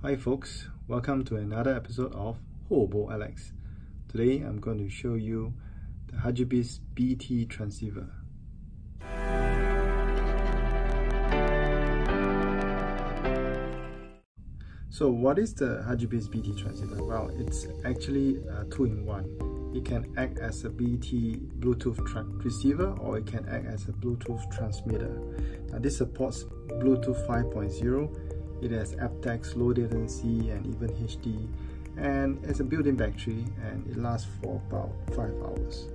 Hi folks, welcome to another episode of Hobo Alex. Today I'm going to show you the Hagibis BT transceiver. So what is the Hagibis BT transceiver? Well, it's actually a 2-in-1. It can act as a BT Bluetooth receiver, or it can act as a Bluetooth transmitter. Now this supports Bluetooth 5.0. It has aptX, low latency, and even HD, and it's a built-in battery, and it lasts for about 5 hours.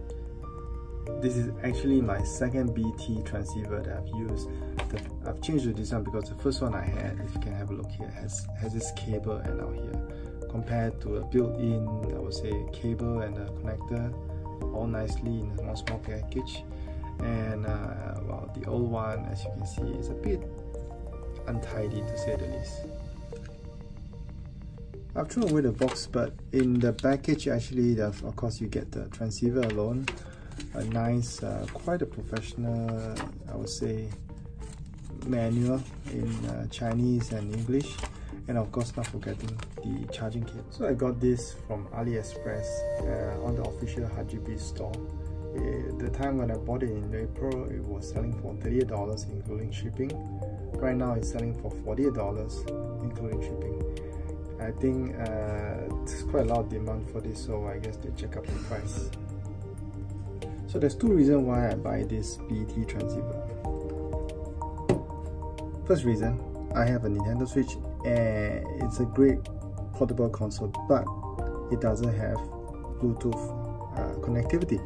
This is actually my second BT transceiver that I've used. I've changed to this one because the first one I had, if you can have a look here, has this cable and out here, compared to a built-in, I would say, cable and a connector, all nicely in a small package. And well, the old one, as you can see, is a bit untidy to say the least. I've thrown away the box, but in the package actually, of course, you get the transceiver alone, a nice, quite a professional, I would say, manual in Chinese and English, and of course not forgetting the charging cable. So I got this from AliExpress on the official Hagibis store. The time when I bought it in April, it was selling for $38 including shipping. Right now it's selling for $48 including shipping. I think there's quite a lot of demand for this, so I guess they check up the price. So there's two reasons why I buy this BT transceiver. First reason, I have a Nintendo Switch and it's a great portable console, but it doesn't have Bluetooth connectivity.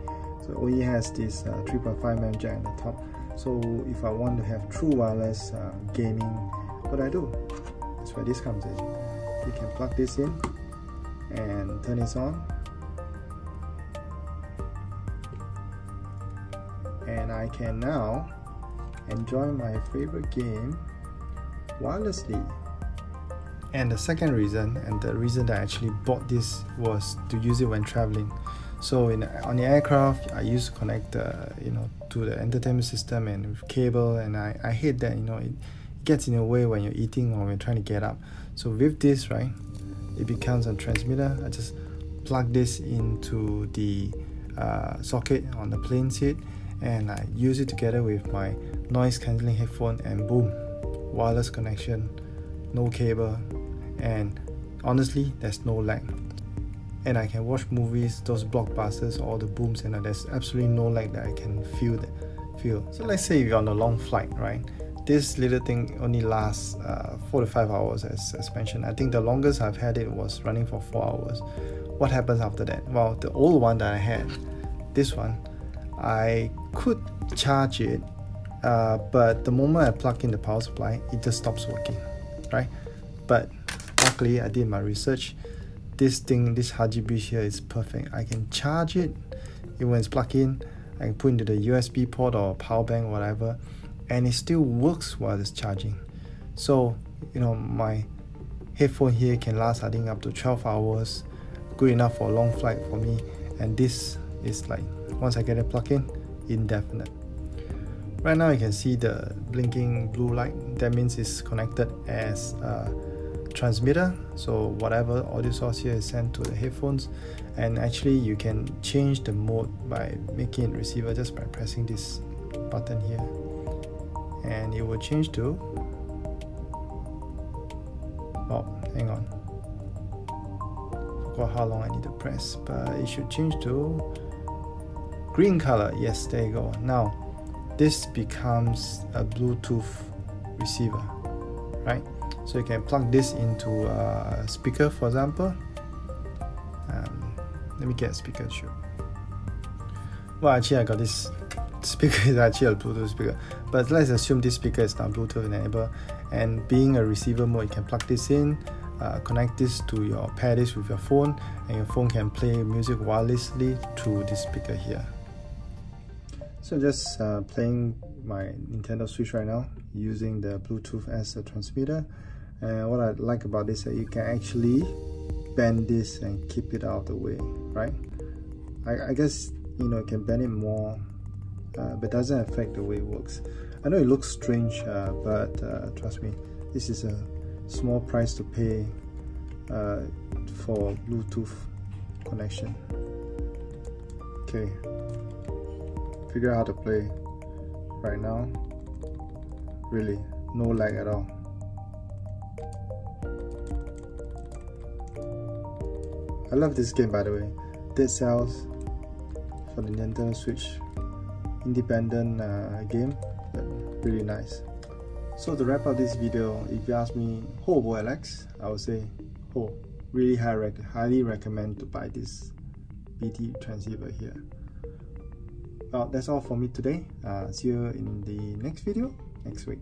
So it only has this 3.5mm jack at the top. So if I want to have true wireless gaming, what I do? That's where this comes in. You can plug this in and turn this on, and I can now enjoy my favorite game wirelessly. And the second reason, and the reason that I actually bought this, was to use it when traveling. So on the aircraft, I used to connect to the entertainment system and with cable, and I hate that it gets in the way when you're eating or when you're trying to get up. So with this, right, it becomes a transmitter. I just plug this into the socket on the plane seat, and I use it together with my noise cancelling headphone, and boom, wireless connection, no cable, and honestly there's no lag. And I can watch movies, those blockbusters, all the booms, and there's absolutely no lag that I can feel. So let's say you're on a long flight, right? This little thing only lasts 4 to 5 hours, as mentioned. I think the longest I've had it was running for 4 hours. What happens after that? Well, the old one that I had, this one, I could charge it, but the moment I plug in the power supply, it just stops working, right? But luckily, I did my research. This Hagibis here is perfect. I can charge it when it's plugged in. I can put into the USB port or power bank, whatever, and it still works while it's charging. So my headphone here can last, I think, up to 12 hours. Good enough for a long flight for me. And this is like, once I get it plugged in, indefinite. Right now you can see the blinking blue light. That means it's connected as a transmitter, so whatever audio source here is sent to the headphones. And actually you can change the mode by making it receiver just by pressing this button here, and it will change to, oh, hang on, forgot how long I need to press, but it should change to green color. Yes, there you go. Now this becomes a Bluetooth receiver, right? So you can plug this into a speaker, for example. Let me get a speaker to show. Well, actually I got this speaker is actually a Bluetooth speaker, but let's assume this speaker is now Bluetooth enabled, and being a receiver mode, you can plug this in, connect this to pair this with your phone, and your phone can play music wirelessly through this speaker here. So just playing my Nintendo Switch right now using the Bluetooth as a transmitter. And what I like about this is that you can actually bend this and keep it out of the way, right? I guess you can bend it more, but doesn't affect the way it works. I know it looks strange, but trust me, this is a small price to pay for Bluetooth connection. Okay, figure out how to play right now. Really, no lag at all. I love this game, by the way. Dead Cells for the Nintendo Switch, independent game, but really nice. So to wrap up this video, if you ask me, Ho Alex, I would say, Ho, really highly recommend to buy this BT transceiver here. Well, that's all for me today. See you in the next video next week.